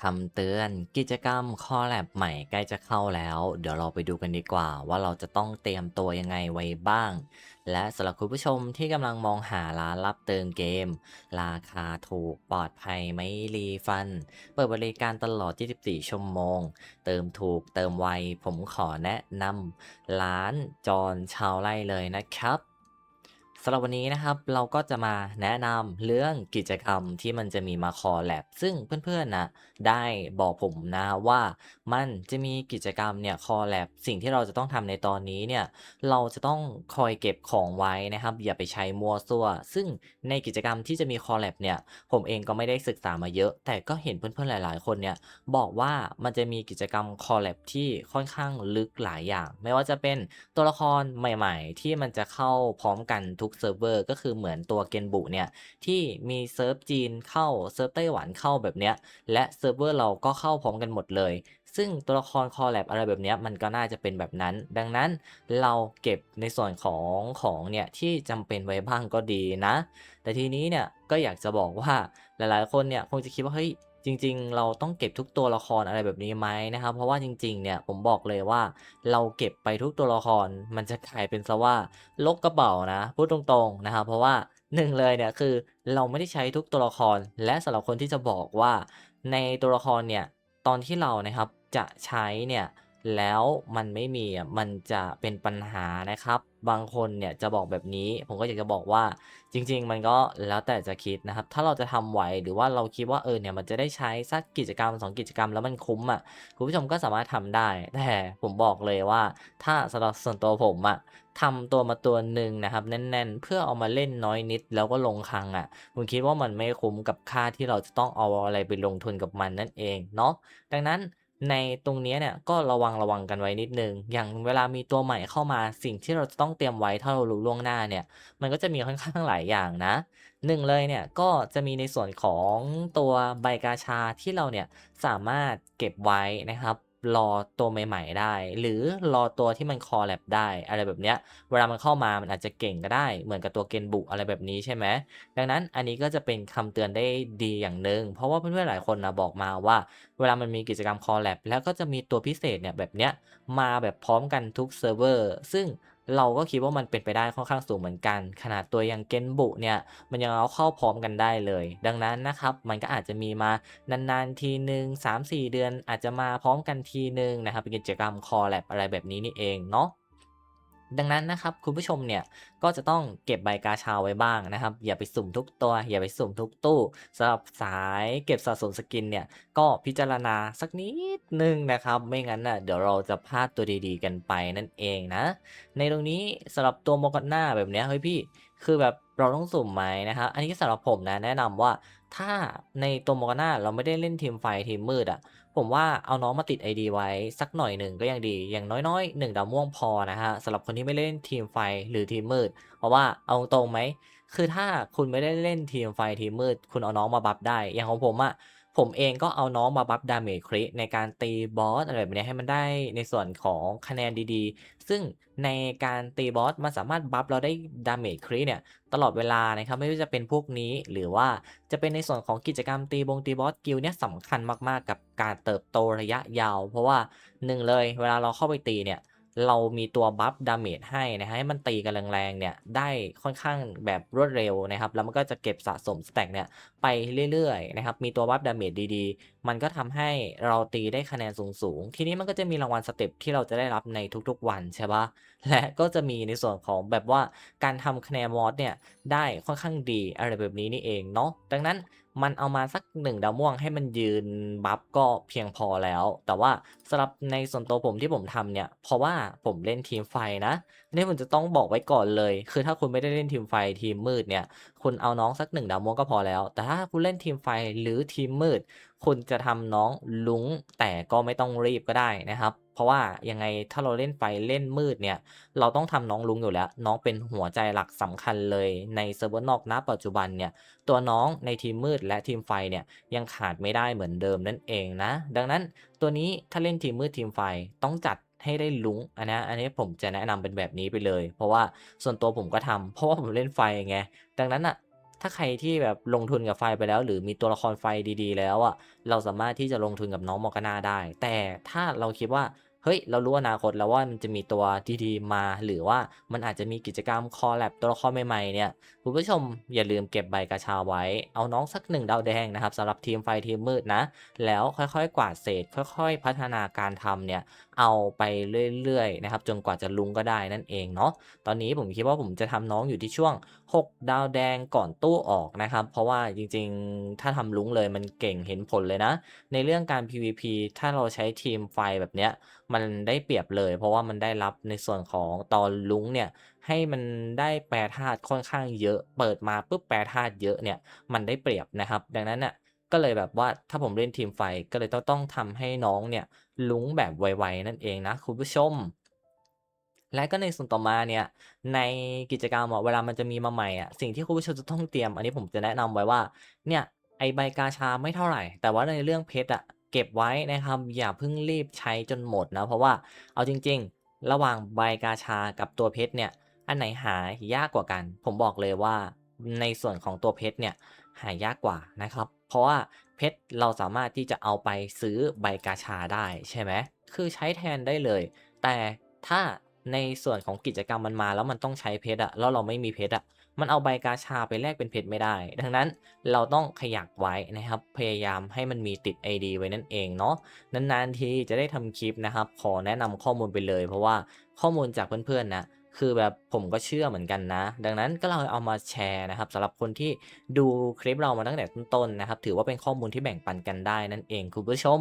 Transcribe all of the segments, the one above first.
คำเตือนกิจกรรมคอลแลบใหม่ใกล้จะเข้าแล้วเดี๋ยวเราไปดูกันดีกว่าว่าเราจะต้องเตรียมตัวยังไงไว้บ้างและสำหรับคุณผู้ชมที่กำลังมองหาร้านรับเติมเกมราคาถูกปลอดภัยไม่รีฟันเปิดบริการตลอด 24 ชั่วโมงเติมถูกเติมไวผมขอแนะนำร้านจอนชาวไร่เลยนะครับสำหรับวันนี้นะครับเราก็จะมาแนะนำเรื่องกิจกรรมที่มันจะมีมาคอลแลบซึ่งเพื่อนๆนะได้บอกผมนะว่ามันจะมีกิจกรรมเนี่ยคอลแลบสิ่งที่เราจะต้องทำในตอนนี้เนี่ยเราจะต้องคอยเก็บของไว้นะครับอย่าไปใช้มั่วซั่วซึ่งในกิจกรรมที่จะมีคอลแลบเนี่ยผมเองก็ไม่ได้ศึกษามาเยอะแต่ก็เห็นเพื่อนๆหลายๆคนเนี่ยบอกว่ามันจะมีกิจกรรมคอลแลบที่ค่อนข้างลึกหลายอย่างไม่ว่าจะเป็นตัวละครใหม่ๆที่มันจะเข้าพร้อมกันทุกเซิร์ฟเวอร์ก็คือเหมือนตัวเกนบุเนี่ยที่มีเซิร์ฟจีนเข้าเซิร์ฟไต้หวันเข้าแบบเนี้ยและเซิร์ฟเวอร์เราก็เข้าพร้อมกันหมดเลยซึ่งตัวละครคอลแลบอะไรแบบเนี้ยมันก็น่าจะเป็นแบบนั้นดังนั้นเราเก็บในส่วนของเนี่ยที่จำเป็นไว้บ้างก็ดีนะแต่ทีนี้เนี่ยก็อยากจะบอกว่าหลายๆคนเนี่ยคงจะคิดว่าเฮ้ยจริงๆเราต้องเก็บทุกตัวละครอะไรแบบนี้ไหมนะครับเพราะว่าจริงๆเนี่ยผมบอกเลยว่าเราเก็บไปทุกตัวละครมันจะกลายเป็นเสียว่าลกกระเป๋านะพูดตรงๆนะครับเพราะว่าหนึ่งเลยเนี่ยคือเราไม่ได้ใช้ทุกตัวละครและสำหรับคนที่จะบอกว่าในตัวละครเนี่ยตอนที่เรานะครับจะใช้เนี่ยแล้วมันไม่มีอะมันจะเป็นปัญหานะครับบางคนเนี่ยจะบอกแบบนี้ผมก็อยากจะบอกว่าจริงๆมันก็แล้วแต่จะคิดนะครับถ้าเราจะทำไหวหรือว่าเราคิดว่าเนี่ยมันจะได้ใช้สักกิจกรรม2กิจกรรมแล้วมันคุ้มอะคุณผู้ชมก็สามารถทำได้แต่ผมบอกเลยว่าถ้าสำหรับส่วนตัวผมอะทำตัวมาตัวหนึ่งนะครับแน่นๆเพื่อเอามาเล่นน้อยนิดแล้วก็ลงคลังอะผมคิดว่ามันไม่คุ้มกับค่าที่เราจะต้องเอาอะไรไปลงทุนกับมันนั่นเองเนาะดังนั้นในตรงเนี้ยเนี่ยก็ระวังกันไว้นิดหนึ่งอย่างเวลามีตัวใหม่เข้ามาสิ่งที่เราจะต้องเตรียมไว้ถ้าเรารู้ล่วงหน้าเนี่ยมันก็จะมีค่อนข้างหลายอย่างนะหนึ่งเลยเนี่ยก็จะมีในส่วนของตัวใบกาชาที่เราเนี่ยสามารถเก็บไว้นะครับรอตัวใหม่ๆได้หรือรอตัวที่มันคอลแลบได้อะไรแบบเนี้ยเวลามันเข้ามามันอาจจะเก่งก็ได้เหมือนกับตัว Genbu อะไรแบบนี้ใช่ไหม ดังนั้นอันนี้ก็จะเป็นคำเตือนได้ดีอย่างหนึ่งเพราะว่าเพื่อนๆหลายคนนะบอกมาว่าเวลามันมีกิจกรรม Collab แล้วก็จะมีตัวพิเศษเนี่ยแบบเนี้ยมาแบบพร้อมกันทุกเซิร์ฟเวอร์ซึ่งเราก็คิดว่ามันเป็นไปได้ค่อนข้างสูงเหมือนกันขนาดตัวอย่าง Genbu เนี่ยมันยังเอาเข้าพร้อมกันได้เลยดังนั้นนะครับมันก็อาจจะมีมานานๆทีหนึ่ง3-4เดือนอาจจะมาพร้อมกันทีหนึ่งนะครับเป็นกิจกรรม Collab อะไรแบบนี้นี่เองเนาะ ดังนั้นนะครับคุณผู้ชมเนี่ยก็จะต้องเก็บใบกาชาไว้บ้างนะครับอย่าไปสุ่มทุกตัวอย่าไปสุ่มทุกตู้สำหรับสายเก็บสะสมสกินเนี่ยก็พิจารณาสักนิดหนึ่งนะครับไม่งั้นน่ะเดี๋ยวเราจะพลาดตัวดีๆกันไปนั่นเองนะในตรงนี้สำหรับตัว Morgana แบบเนี้ยเฮ้ยพี่คือแบบเราต้องสุ่มไหมนะครับอันนี้สำหรับผมนะแนะนำว่าถ้าในตัว Morgana เราไม่ได้เล่นทีมไฟทีมมืดอะผมว่าเอาน้องมาติด ID ไว้สักหน่อยหนึ่งก็ยังดีอย่างน้อยๆ1ดาวม่วงพอนะครับสำหรับคนที่ไม่เล่นทีมไฟหรือทีมมืดเพราะว่าเอาตรงๆไหมคือถ้าคุณไม่ได้เล่นทีมไฟทีมมืดคุณเอาน้องมาบัฟได้อย่างของผมอะผมเองก็เอาน้องมาบัฟดาเมจคริในการตีบอสอะไรแบบเนี้ยให้มันได้ในส่วนของคะแนนดีๆซึ่งในการตีบอสมันสามารถบัฟเราได้ดาเมจคริเนี่ยตลอดเวลานะครับไม่ว่าจะเป็นพวกนี้หรือว่าจะเป็นในส่วนของกิจกรรมตีบอสกิลเนี่ยสำคัญมากๆกับการเติบโตระยะยาวเพราะว่าหนึ่งเลยเวลาเราเข้าไปตีเนี่ยเรามีตัวบัฟดาเมจให้นะครับให้มันตีกันแรงๆเนี่ยได้ค่อนข้างแบบรวดเร็วนะครับแล้วมันก็จะเก็บสะสมสแต็กเนี่ยไปเรื่อยๆนะครับมีตัวบัฟดาเมจดีๆมันก็ทำให้เราตีได้คะแนนสูงๆทีนี้มันก็จะมีรางวัลสเต็ปที่เราจะได้รับในทุกๆวันใช่เปล่าและก็จะมีในส่วนของแบบว่าการทำคะแนนมอสเนี่ยได้ค่อนข้างดีอะไรแบบนี้นี่เองเนาะดังนั้น มันเอามาสัก1ดาวม่วงให้มันยืนบัฟก็เพียงพอแล้วแต่ว่าสำหรับในส่วนตัวผมที่ผมทำเนี่ยเพราะว่าผมเล่นทีมไฟนะอันนี้ผมจะต้องบอกไว้ก่อนเลยคือถ้าคุณไม่ได้เล่นทีมไฟทีมมืดเนี่ยคุณเอาน้องสัก1ดาวม่วงก็พอแล้วแต่ถ้าคุณเล่นทีมไฟหรือทีมมืดคุณจะทำน้องรุ้งแต่ก็ไม่ต้องรีบก็ได้นะครับเพราะว่ายังไงถ้าเราเล่นไฟเล่นมืดเนี่ยเราต้องทำน้องรุ้งอยู่แล้วน้องเป็นหัวใจหลักสำคัญเลยในเซิร์ฟเวอร์นอกณปัจจุบันเนี่ย ตัวน้องในทีมมืดและทีมไฟเนี่ยยังขาดไม่ได้เหมือนเดิมนั่นเองนะดังนั้นตัวนี้ถ้าเล่นทีมมืดทีมไฟต้องจัดให้ได้ลุ้งอันนี้ผมจะแนะนำเป็นแบบนี้ไปเลยเพราะว่าส่วนตัวผมก็ทำเพราะว่าผมเล่นไฟไงดังนั้นอ่ะ ถ้าใครที่แบบลงทุนกับไฟไปแล้วหรือมีตัวละครไฟดีๆแล้วอะเราสามารถที่จะลงทุนกับน้องมอร์กาน่าได้แต่ถ้าเราคิดว่าเฮ้ยเรารู้อนาคตแล้วว่ามันจะมีตัวดีๆมาหรือว่ามันอาจจะมีกิจกรรมคอลแลบตัวละครใหม่ๆเนี่ยคุณผู้ชมอย่าลืมเก็บใบกาชาไว้เอาน้องสัก1ดาวแดงนะครับสำหรับทีมไฟทีมมืดนะแล้วค่อยๆกวาดเศษค่อยๆพัฒนาการทำเนี่ยเอาไปเรื่อยๆนะครับจนกว่าจะลุงก็ได้นั่นเองเนาะ ตอนนี้ผมคิดว่าผมจะทำน้องอยู่ที่ช่วง6ดาวแดงก่อนตู้ออกนะครับเพราะว่าจริงๆถ้าทำลุ้งเลยมันเก่งเห็นผลเลยนะในเรื่องการ PVP ถ้าเราใช้ทีมไฟแบบเนี้ยมันได้เปรียบเลยเพราะว่ามันได้รับในส่วนของตอนลุ้งเนี่ยให้มันได้แปรธาตุค่อนข้างเยอะเปิดมาปุ๊บแปรธาตุเยอะเนี่ยมันได้เปรียบนะครับดังนั้นน่ะก็เลยแบบว่าถ้าผมเล่นทีมไฟก็เลยต้องทำให้น้องเนี่ยลุ้งแบบไวๆนั่นเองนะคุณผู้ชม และก็ในส่วนต่อมาเนี่ยในกิจกรรมอะเวลามันจะมีมาใหม่อะสิ่งที่คุณผู้ชมจะต้องเตรียมอันนี้ผมจะแนะนำไว้ว่าเนี่ยไอ้ใบกาชาไม่เท่าไรแต่ว่าในเรื่องเพชรอะเก็บไว้นะครับอย่าเพิ่งรีบใช้จนหมดนะเพราะว่าเอาจริงๆระหว่างใบกาชากับตัวเพชรเนี่ยอันไหนหายากกว่ากันผมบอกเลยว่าในส่วนของตัวเพชรเนี่ยหายากกว่านะครับเพราะว่าเพชรเราสามารถที่จะเอาไปซื้อใบกาชาได้ใช่ไหมคือใช้แทนได้เลย แต่ถ้าในส่วนของกิจกรรมมันมาแล้วมันต้องใช้เพชรอะแล้วเราไม่มีเพชรอะมันเอาใบกาชาไปแลกเป็นเพชรไม่ได้ดังนั้นเราต้องขยักไว้นะครับพยายามให้มันมีติด ID ไว้นั่นเองเนาะนานๆทีจะได้ทำคลิปนะครับขอแนะนำข้อมูลไปเลยเพราะว่าข้อมูลจากเพื่อนๆนะคือแบบผมก็เชื่อเหมือนกันนะดังนั้นก็เลยเอามาแชร์นะครับสำหรับคนที่ดูคลิปเรามาตั้งแต่ต้นๆนะครับถือว่าเป็นข้อมูลที่แบ่งปันกันได้นั่นเองคุณผู้ชม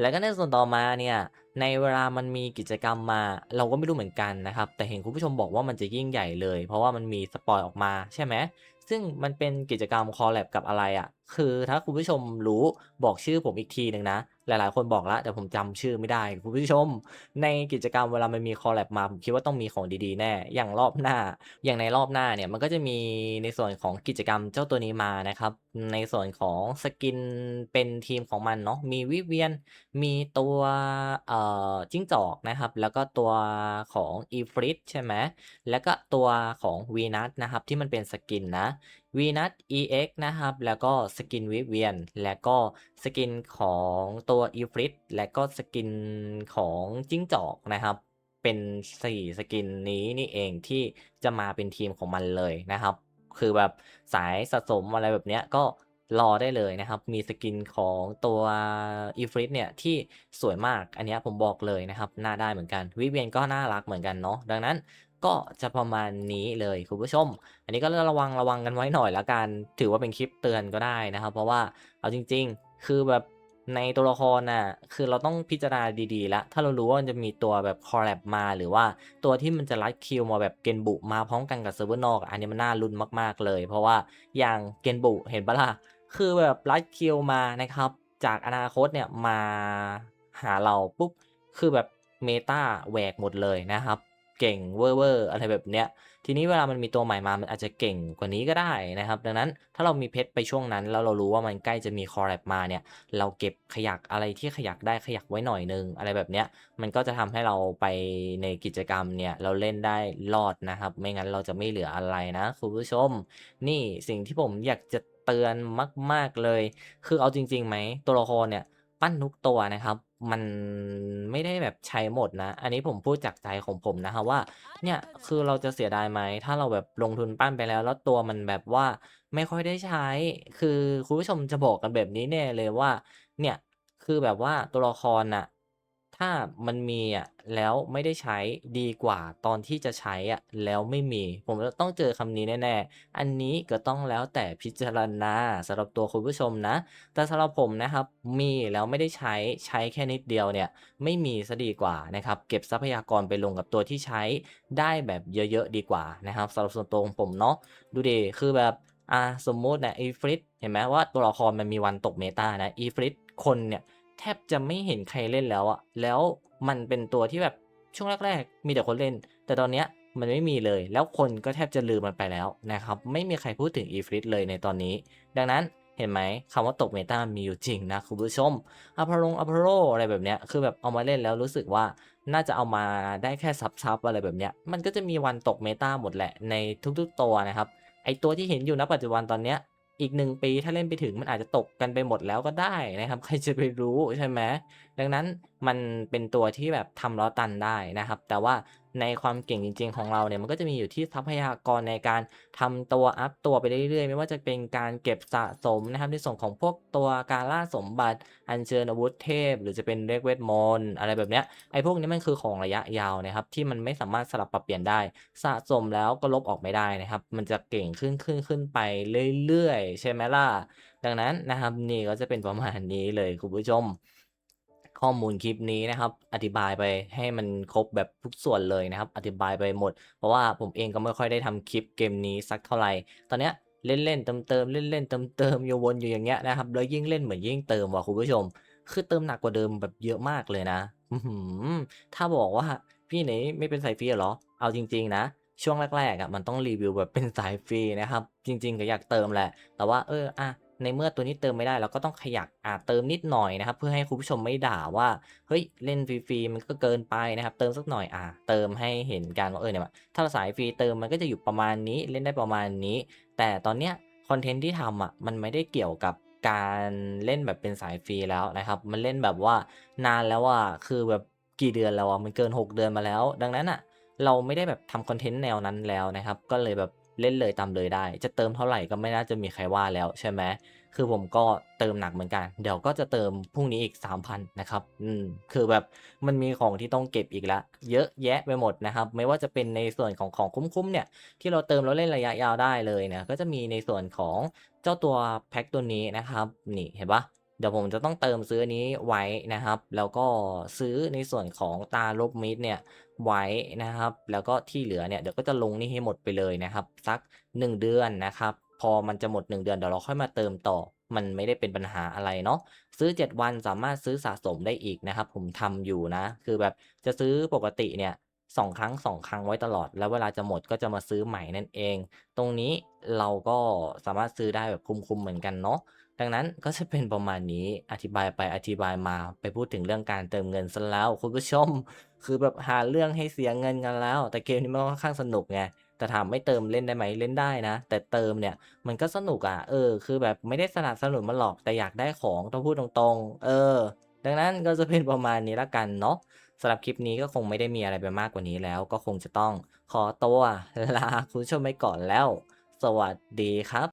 แล้วก็ในส่วนต่อมาเนี่ยในเวลามันมีกิจกรรมมาเราก็ไม่รู้เหมือนกันนะครับแต่เห็นคุณผู้ชมบอกว่ามันจะยิ่งใหญ่เลยเพราะว่ามันมีสปอยล์ออกมาใช่ไหมซึ่งมันเป็นกิจกรรมคอลแลบกับอะไรอะคือถ้าคุณผู้ชมรู้บอกชื่อผมอีกทีหนึ่งนะหลายๆคนบอกแล้วแต่ผมจำชื่อไม่ได้คุณผู้ชมในกิจกรรมเวลามันมีคอลแลบมาผมคิดว่าต้องมีของดีๆแน่อย่างรอบหน้าอย่างในรอบหน้าเนี่ยมันก็จะมีในส่วนของกิจกรรมเจ้าตัวนี้มานะครับในส่วนของสกินเป็นทีมของมันเนาะมีวิเวียน มีตัวจิ้งจอกนะครับแล้วก็ตัวของ Ifrit ใช่ไหมแล้วก็ตัวของ Venus นะครับที่มันเป็นสกินนะ Venus EX นะครับแล้วก็สกิน Vivian แล้วก็สกินของตัว Ifrit และก็สกินของจิ้งจอกนะครับเป็น4สกินนี้นี่เองที่จะมาเป็นทีมของมันเลยนะครับคือแบบสายสะสมอะไรแบบเนี้ยก็ รอได้เลยนะครับ มีสกินของตัว Ifrit เนี่ยที่สวยมาก อันเนี้ยผมบอกเลยนะครับน่าได้เหมือนกัน Vivien ก็น่ารักเหมือนกันเนาะดังนั้นก็จะประมาณนี้เลยคุณผู้ชม อันนี้ก็ระวังกันไว้หน่อยแล้วกัน ถือว่าเป็นคลิปเตือนก็ได้นะครับ เพราะว่าเอาจริงๆ คือแบบในตัวละครน่ะคือเราต้องพิจารณาดีๆแล้วถ้าเรารู้ว่ามันจะมีตัวแบบคอลแลบมาหรือว่าตัวที่มันจะลัดคิวมาแบบเกนบุมาพร้อมกันกับเซิร์ฟเวอร์นอกอะอันนี้มันน่าลุ้นมากๆเลยเพราะว่าอย่างเกนบุเห็นเปล่าล่ะ คือแบบลัดคิวมานะครับจากอนาคตเนี่ยมาหาเราปุ๊บคือแบบเมตาแหวกหมดเลยนะครับเก่งเว่อร์ๆอะไรแบบเนี้ยทีนี้เวลามันมีตัวใหม่มามันอาจจะเก่งกว่านี้ก็ได้นะครับดังนั้นถ้าเรามีเพชรไปช่วงนั้นแล้วเรารู้ว่ามันใกล้จะมีคอลแลบมาเนี่ยเราเก็บขยักอะไรที่ขยักได้ขยักไว้หน่อยหนึ่งอะไรแบบเนี้ยมันก็จะทำให้เราไปในกิจกรรมเนี่ยเราเล่นได้รอดนะครับไม่งั้นเราจะไม่เหลืออะไรนะคุณผู้ชม นี่สิ่งที่ผมอยากจะเตือนมากๆเลยคือเอาจริงๆไหมตัวละครเนี่ยปั้นทุกตัวนะครับมันไม่ได้แบบใช้หมดนะอันนี้ผมพูดจากใจของผมนะครับว่าเนี่ยคือเราจะเสียดายไหมถ้าเราแบบลงทุนปั้นไปแล้วตัวมันแบบว่าไม่ค่อยได้ใช้คือคุณผู้ชมจะบอกกันแบบนี้แน่เลยว่าเนี่ยคือแบบว่าตัวละครน่ะถ้ามันมีอะแล้วไม่ได้ใช้ดีกว่าตอนที่จะใช้อะแล้วไม่มีผมจะต้องเจอคำนี้แน่ๆ อันนี้ก็ต้องแล้วแต่พิจารณาสำหรับตัวคุณผู้ชมนะแต่สำหรับผมนะครับมีแล้วไม่ได้ใช้แค่นิดเดียวเนี่ยไม่มีเสียดีกว่านะครับเก็บทรัพยากรไปลงกับตัวที่ใช้ได้แบบเยอะๆดีกว่านะครับสำหรับส่วนตัวของผมเนาะดูดิคือแบบสมมุตินะ Ifrit เห็นไหมว่าตัวละครมันมีวันตกเมตานะ Ifrit คนเนี่ยแทบจะไม่เห็นใครเล่นแล้วอะแล้วมันเป็นตัวที่แบบช่วงแรกๆมีแต่คนเล่นแต่ตอนเนี้ย มันไม่มีเลยแล้วคนก็แทบจะลืมมันไปแล้วนะครับไม่มีใครพูดถึง Ifrit เลยในตอนนี้ดังนั้นเห็นไหมคำว่าตกเมตามีอยู่จริงนะคุณผู้ชมอพอลโลอะไรแบบเนี้ยคือแบบเอามาเล่นแล้วรู้สึกว่าน่าจะเอามาได้แค่ซับๆอะไรแบบเนี้ยมันก็จะมีวันตกเมตาหมดแหละในทุกๆตัวนะครับ ไอ้ตัวที่เห็นอยู่ณปัจจุบันตอนเนี้ยอีก1 ปีถ้าเล่นไปถึงมันอาจจะตกกันไปหมดแล้วก็ได้นะครับใครจะไปรู้ใช่ไหมดังนั้นมันเป็นตัวที่แบบทำล้อตันได้นะครับแต่ว่าในความเก่งจริงๆของเราเนี่ยมันก็จะมีอยู่ที่ทรัพยากรในการทำตัวอัปตัวไปเรื่อยๆไม่ว่าจะเป็นการเก็บสะสมนะครับในส่วนของพวกตัวการล่าสมบัติอัญเชิญอาวุธเทพหรือจะเป็นเรียกเวทมนต์อะไรแบบเนี้ยไอ้พวกนี้มันคือของระยะยาวนะครับที่มันไม่สามารถสลับปรับเปลี่ยนได้สะสมแล้วก็ลบออกไม่ได้นะครับมันจะเก่งขึ้นไปเรื่อยๆใช่ไหมล่ะดังนั้นนะครับนี่ก็จะเป็นประมาณนี้เลยคุณผู้ชมข้อมูลคลิปนี้นะครับอธิบายไปให้มันครบแบบทุกส่วนเลยนะครับอธิบายไปหมดเพราะว่าผมเองก็ไม่ค่อยได้ทำคลิปเกมนี้สักเท่าไรตอนเนี้ยเล่นๆเติมๆเล่นๆเติมๆอยู่วนอยู่อย่างเงี้ยนะครับแล้วยิ่งเล่นเหมือนยิ่งเติมว่ะคุณผู้ชมคือเติมหนักกว่าเดิมแบบเยอะมากเลยนะอื้อฮือถ้าบอกว่าพี่ไหนไม่เป็นสายฟรีเหรอเอาจริงๆนะช่วงแรกๆอะมันต้องรีวิวแบบเป็นสายฟรีนะครับจริงๆก็อยากเติมแหละแต่ว่าในเมื่อตัวนี้เติมไม่ได้เราก็ต้องขยักเติมนิดหน่อยนะครับเพื่อให้คุณผู้ชมไม่ด่าว่าเฮ้ยเล่นฟรีๆมันก็เกินไปนะครับเติมสักหน่อยเติมให้เห็นกันว่าเนี่ยถ้าสายฟรีเติมมันก็จะอยู่ประมาณนี้เล่นได้ประมาณนี้แต่ตอนเนี้ยคอนเทนต์ที่ทำอะมันไม่ได้เกี่ยวกับการเล่นแบบเป็นสายฟรีแล้วนะครับมันเล่นแบบว่านานแล้วอะคือแบบกี่เดือนแล้วอะมันเกิน6 เดือนมาแล้วดังนั้นน่ะเราไม่ได้แบบทำคอนเทนต์แนวนั้นแล้วนะครับก็เลยแบบเล่นเลยตามเลยได้จะเติมเท่าไรก็ไม่น่าจะมีใครว่าแล้วใช่ไหม คือผมก็เติมหนักเหมือนกัน เดี๋ยวก็จะเติมพรุ่งนี้อีก3,000นะครับคือแบบมันมีของที่ต้องเก็บอีกแล้วเยอะแยะไปหมดนะครับไม่ว่าจะเป็นในส่วนของของคุ้มๆเนี่ยที่เราเติมแล้วเล่นระยะยาวได้เลยเนี่ยก็จะมีในส่วนของเจ้าตัวแพ็กตัวนี้นะครับนี่เห็นเปล่าเดี๋ยวผมจะต้องเติมซื้ออันนี้ไว้นะครับแล้วก็ซื้อในส่วนของตาลบมิตรเนี่ยไว้นะครับแล้วก็ที่เหลือเนี่ยเดี๋ยวก็จะลงหนี้ให้หมดไปเลยนะครับสัก1 เดือนนะครับพอมันจะหมด1 เดือนเดี๋ยวเราค่อยมาเติมต่อมันไม่ได้เป็นปัญหาอะไรเนาะซื้อ7 วันสามารถซื้อสะสมได้อีกนะครับผมทำอยู่นะคือแบบจะซื้อปกติเนี่ย2 ครั้งไว้ตลอดแล้วเวลาจะหมดก็จะมาซื้อใหม่นั่นเองตรงนี้เราก็สามารถซื้อได้แบบคุ้มๆเหมือนกันเนาะดังนั้นก็จะเป็นประมาณนี้อธิบายไปอธิบายมาไปพูดถึงเรื่องการเติมเงินเสียแล้วคุณผู้ชม คือแบบหาเรื่องให้เสียเงินกันแล้วแต่เกมนี้มันค่อนข้างสนุกไงแต่ถามไม่เติมเล่นได้ไหมเล่นได้นะแต่เติมเนี่ยมันก็สนุกอะคือแบบไม่ได้สนับสนุนมันหรอกแต่อยากได้ของต้องพูดตรงๆดังนั้นก็จะเป็นประมาณนี้แล้วกันเนาะสำหรับคลิปนี้ก็คงไม่ได้มีอะไรไปมากกว่านี้แล้วก็คงจะต้องขอตัวลาคุณผู้ชมไปก่อนแล้วสวัสดีครับ